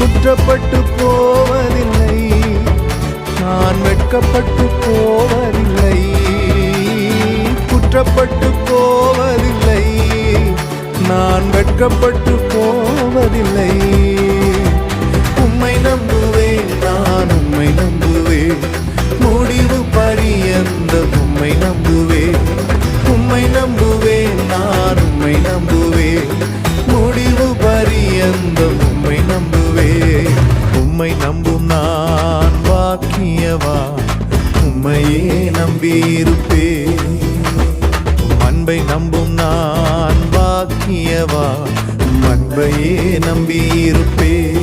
குற்றப்பட்டு போவதில்லை, நான் வெட்கப்பட்டு போவதில்லை. குற்றப்பட்டு போவதில்லை, நான் வெட்கப்பட்டு போவதில்லை. உம்மை நம்புவேன், நான் உம்மை நம்புவேன், முடிவு பரியந்த உம்மை நம்புவேன். உம்மை நம்புவேன், நான் உம்மை நம்புவேன், முடிவு பரியந்த உம்மை நம்புவேன். உம்மை நம்பும் நான் பாக்கியவான், உம்மையே நம்பியிருப்பேன். அன்பை நம்பும் நான் பாக்கியவான், அன்பையே நம்பியிருப்பேன்.